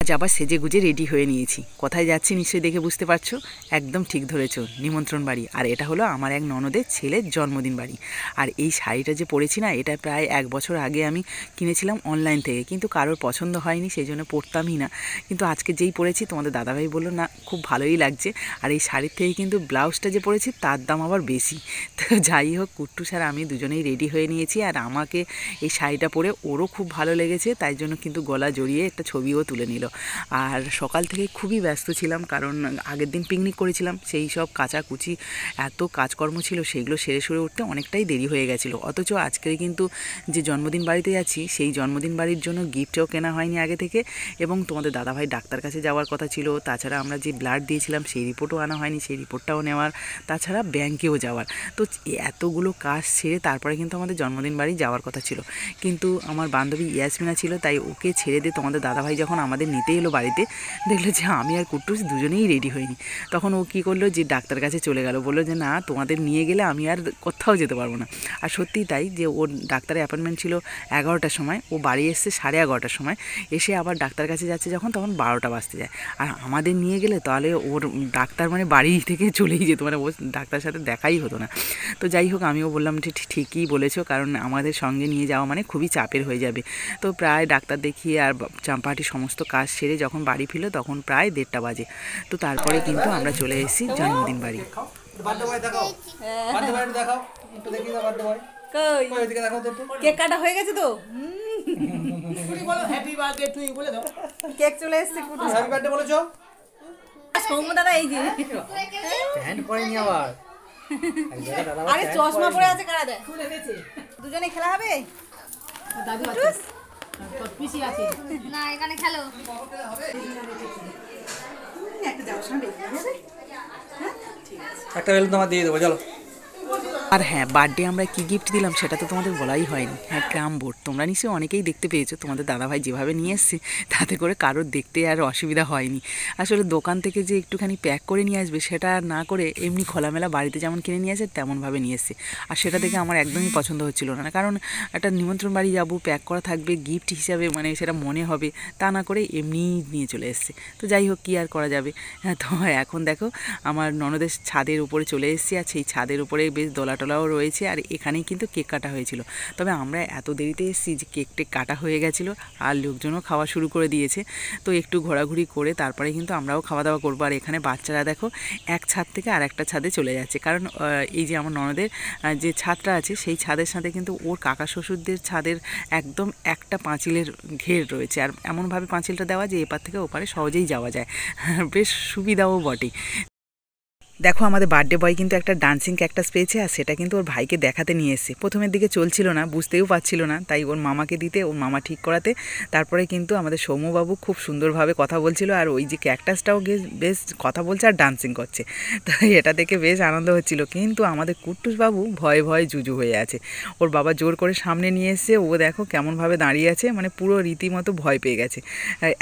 আজ আবার সেজে গুজে রেডি হয়ে নিয়েছি। কোথায় যাচ্ছি নিশ্চয়ই দেখে বুঝতে পারছো। একদম ঠিক ধরেছো, নিমন্ত্রণ বাড়ি। আর এটা হলো আমার এক ননদের ছেলের জন্মদিন বাড়ি। আর এই শাড়িটা যে পরেছি না, এটা প্রায় 1 বছর আগে আমি কিনেছিলাম অনলাইন থেকে, কিন্তু কারোর পছন্দ হয়নি, সেই জন্য পরতামই না। কিন্তু আজকে যেই পরেছি তোমাদের দাদাভাই বললো না খুব ভালোই লাগছে। আর এই শাড়ির থেকে কিন্তু ব্লাউজটা যে পরেছি তার দাম আবার বেশি। তো যাই হোক, কুট্টুস আর আমি দুজনেই রেডি হয়ে নিয়েছি। আর আমাকে এই শাড়িটা পরে ওরও খুব ভালো লেগেছে, তাই জন্য কিন্তু গলা জড়িয়ে একটা ছবিও তুলে নিল। আর সকাল থেকে খুবই ব্যস্ত ছিলাম, কারণ আগের দিন পিকনিক করেছিলাম, সেই সব কাচাকুচি এত কাজকর্ম ছিল, সেগুলো সেরে সরে উঠতে অনেকটাই দেরি হয়ে গেছিলো। অথচ আজকে কিন্তু যে জন্মদিন বাড়িতে যাচ্ছি, সেই জন্মদিন বাড়ির জন্য গিফটও কেনা হয়নি আগে থেকে। এবং তোমাদের দাদাভাই ডাক্তার কাছে যাওয়ার কথা ছিল, তাছাড়া আমরা যে ব্লাড দিয়েছিলাম সেই রিপোর্টও আনা হয়নি, সেই রিপোর্টটাও নেওয়ার, তাছাড়া ব্যাংকেও যাওয়ার। তো এতগুলো কাজ সেরে তারপরে কিন্তু আমাদের জন্মদিন বাড়ি যাওয়ার কথা ছিল। কিন্তু আমার বান্ধবী ইয়াসমিনা ছিল, তাই ওকে ছেড়ে দিয়ে তোমাদের দাদাভাই যখন আমাদের নিতে এলো বাড়িতে, দেখলো যে আমি আর কুট্টুস দুজনেই রেডি হইনি। তখন ও কী করলো, যে ডাক্তার কাছে চলে গেল, বললো যে না, তোমাদের নিয়ে গেলে আমি আর কোথাও যেতে পারবো না। আর সত্যিই তাই, যে ওর ডাক্তারের অ্যাপয়েন্টমেন্ট ছিল 11টার সময়, ও বাড়ি এসছে 11:30টার সময়, এসে আবার ডাক্তার কাছে যাচ্ছে যখন, তখন 12টা বাজতে যায়। আর আমাদের নিয়ে গেলে তাহলে ওর ডাক্তার মানে বাড়ি থেকে চলেই যেত, মানে ও ডাক্তারের সাথে দেখাই হতো না। তো যাই হোক, আমিও বললাম ঠিকই বলেছো, কারণ আমাদের সঙ্গে নিয়ে যাওয়া মানে খুবই চাপের হয়ে যাবে। তো প্রায় ডাক্তার দেখিয়ে আর চাম্পাহাটির সমস্ত কাজ সেরে যখন বাড়ি ফিরলো, তখন প্রায় 1:30 বাজে। তো তারপরে কিন্তু আমরা চলে এসেছি জন্মদিন বাড়ি। কেক কাটা হয়ে গেছে তো, কেক চলে এসেছে। সৌম্য দাদা এই যে আরে চশমা পরে আছে, কারা দেয়, দুজনে খেলা হবে। দাদু আছে, পিসি আছে না, এখানে খেলো। একটা বেলুন তোমার দিয়ে দেবো, চলো। আর হ্যাঁ, বার্থডে আমরা কী গিফট দিলাম সেটা তো তোমাদের বলাই হয়নি। হ্যাঁ, ক্রাম বোর্ড তোমরা নিশ্চয়ই অনেকেই দেখতে পেয়েছো। তোমাদের দাদাভাই যেভাবে নিয়ে এসছে, তাতে করে কারোর দেখতে আর অসুবিধা হয়নি। আসলে দোকান থেকে যে একটুখানি প্যাক করে নিয়ে আসবে, সেটা না করে এমনি খোলামেলা বাড়িতে যেমন কিনে নিয়ে আসে তেমনভাবে নিয়ে এসছে। আর সেটা দেখে আমার একদমই পছন্দ হচ্ছিল না, কারণ একটা নিমন্ত্রণ বাড়ি যাবো, প্যাক করা থাকবে গিফট হিসাবে, মানে সেটা মনে হবে, তা না করে এমনিই নিয়ে চলে এসছে। তো যাই হোক, কী আর করা যাবে। হ্যাঁ, তো এখন দেখো আমার ননদের ছাদের উপরে চলে এসেছি, আর সেই ছাদের উপরে বেশ দোলাটোলাও রয়েছে, আর এখানেই কিন্তু কেক কাটা হয়েছিল। তবে আমরা এত দেরিতে এসেছি যে কেক টেক কাটা হয়ে গেছিলো, আর লোকজনও খাওয়া শুরু করে দিয়েছে। তো একটু ঘোরাঘুরি করে তারপরে কিন্তু আমরাও খাওয়া দাওয়া করবো। আর এখানে বাচ্চারা দেখো এক ছাদ থেকে আর একটা ছাদে চলে যাচ্ছে, কারণ এই যে আমার ননদের যে ছাদটা আছে, সেই ছাদের সাথে কিন্তু ওর কাকা শ্বশুরদের ছাদের একদম একটা পাঁচিলের ঘের রয়েছে। আর এমনভাবে পাঁচিলটা দেওয়া যে এপার থেকে ওপারে সহজেই যাওয়া যায়, বেশ সুবিধাও বটে। দেখো, আমাদের বার্থডে বয় কিন্তু একটা ডান্সিং ক্যাকটাস পেয়েছে, আর সেটা কিন্তু ওর ভাইকে দেখাতে নিয়ে এসেছে। প্রথমের দিকে চলছিল না, বুঝতেও পারছিল না, তাই ওর মামাকে দিতে, ওর মামা ঠিক করাতে তারপরে কিন্তু আমাদের সৌম্যবাবু খুব সুন্দরভাবে কথা বলছিল, আর ওই যে ক্যাকটাসটাও বেশ কথা বলছে আর ডান্সিং করছে। তো এটা দেখে বেশ আনন্দ হচ্ছিল। কিন্তু আমাদের কুট্টুসবাবু ভয়ে ভয়ে জুজু হয়ে আছে। ওর বাবা জোর করে সামনে নিয়ে এসছে, ও দেখো কেমনভাবে দাঁড়িয়ে আছে, মানে পুরো রীতিমতো ভয় পেয়ে গেছে।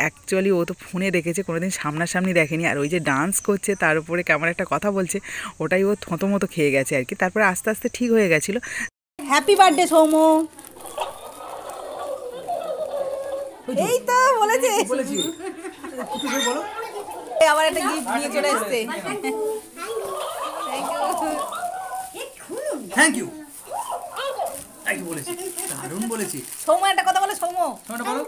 অ্যাকচুয়ালি ও তো ফোনে দেখেছে, কোনোদিন সামনাসামনি দেখেনি। আর ওই যে ডান্স করছে, তার উপরে কেমন একটা কথা বলছে, ওটাই ও থতমতো খেয়ে গেছে আর কি। তারপরে আস্তে আস্তে ঠিক হয়ে গেছিল। Happy birthday Soumya. এই তো বলেছি, আবার একটা গিফট নিয়ে চলে এসেছে। থ্যাংক ইউ বলেছি, দারুণ বলেছি। সৌম্য একটা কথা বলে, সৌম্য বলো।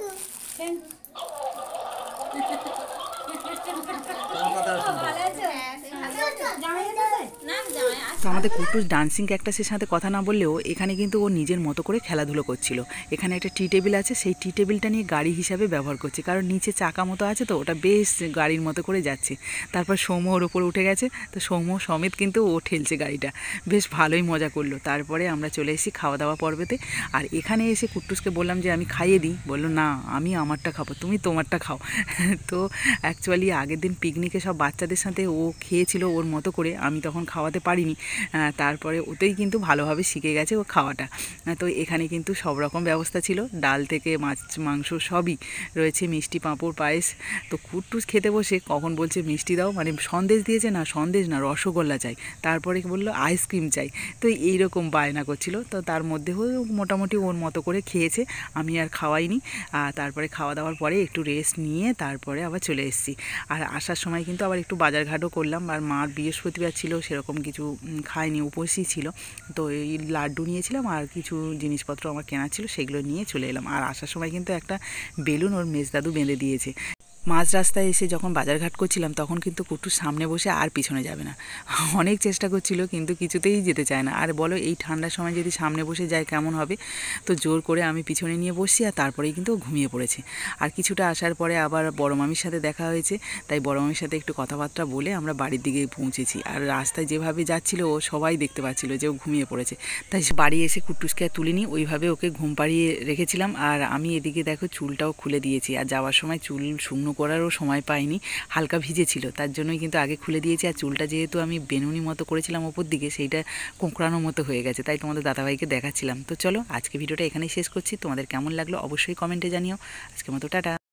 তো আমাদের কুট্টুস ডান্সিং ক্যাকটাসের সাথে কথা না বললেও এখানে কিন্তু ও নিজের মতো করে খেলাধুলো করছিল। এখানে একটা টি টেবিল আছে, সেই টি টেবিলটা নিয়ে গাড়ি হিসাবে ব্যবহার করছে, কারণ নিচে চাকা মতো আছে, তো ওটা বেশ গাড়ির মতো করে যাচ্ছে। তারপর সৌম্য ওর উপর উঠে গেছে, তো সৌম্য সমেত কিন্তু ও ঠেলছে গাড়িটা, বেশ ভালোই মজা করলো। তারপরে আমরা চলে এসেছি খাওয়া দাওয়া পর্বেতে। আর এখানে এসে কুট্টুসকে বললাম যে আমি খাইয়ে দিই, বললো না, আমি আমারটা খাবো, তুমি তোমারটা খাও। তো অ্যাকচুয়ালি আগের দিন পিকনিকে সব বাচ্চাদের সাথে ও খেয়েছিল ওর মতো করে, আমি তখন তখন খাওয়াতে পারিনি, তারপরে ওতেই কিন্তু ভালোভাবে শিখে গেছে ও খাওয়াটা। তো এখানে কিন্তু সব রকম ব্যবস্থা ছিল, ডাল থেকে মাছ মাংস সবই রয়েছে, মিষ্টি পাঁপড় পায়েস। তো কুট্টুস খেতে বসে কখন বলছে মিষ্টি দাও, মানে সন্দেশ দিয়েছে, না সন্দেশ না রসগোল্লা চাই, তারপরে বললো আইসক্রিম চাই। তো এইরকম বায়না করছিল। তো তার মধ্যেও মোটামুটি ওর মতো করে খেয়েছে, আমি আর খাওয়াইনি। তারপরে খাওয়া দাওয়ার পরে একটু রেস্ট নিয়ে তারপরে আবার চলে এসেছি। আর আসার সময় কিন্তু আবার একটু বাজারঘাটও করলাম, আর মার বৃহস্পতিবার ছিল, সেরকম কিছু খাইনি, উপোসই ছিল। তো এই লাড্ডু নিয়েছিলাম আর কিছু জিনিসপত্র আমার কেনা ছিল, সেগুলো নিয়ে চলে এলাম। আর আসার সময় কিন্তু একটা বেলুন ওর মেজদাদু বেঁধে দিয়েছে। মাঝ রাস্তায় এসে যখন বাজারঘাট করছিলাম তখন কিন্তু কুট্টুর সামনে বসে আর পিছনে যাবে না, অনেক চেষ্টা করছিল কিন্তু কিছুতেই যেতে চায় না। আর বলো এই ঠান্ডার সময় যদি সামনে বসে যায় কেমন হবে। তো জোর করে আমি পিছনে নিয়ে বসছি, আর তারপরেই কিন্তু ও ঘুমিয়ে পড়েছে। আর কিছুটা আসার পরে আবার বড় মামির সাথে দেখা হয়েছে, তাই বড় মামির সাথে একটু কথাবার্তা বলে আমরা বাড়ির দিকে পৌঁছেছি। আর রাস্তায় যেভাবে যাচ্ছিল ও সবাই দেখতে পাচ্ছিল যে ও ঘুমিয়ে পড়েছে, তাই বাড়ি এসে কুট্টুসকে আর তুলিনি, ওইভাবে ওকে ঘুম পাড়িয়ে রেখেছিলাম। আর আমি এদিকে দেখো চুলটাও খুলে দিয়েছি, আর যাওয়ার সময় চুল শুকনো করারও সময় পাইনি, হালকা ভিজে ছিল, তার জন্যই কিন্তু আগে খুলে দিয়েছি। আর চুলটা যেহেতু আমি বেনুনি মতো করেছিলাম ওপর দিকে, সেইটা কোঁকড়ানোর মতো হয়ে গেছে, তাই তোমাদের দাদাভাইকে দেখাচ্ছিলাম। তো চলো আজকে ভিডিওটা এখানেই শেষ করছি, তোমাদের কেমন লাগলো অবশ্যই কমেন্টে জানিও। আজকের মতো টাটা।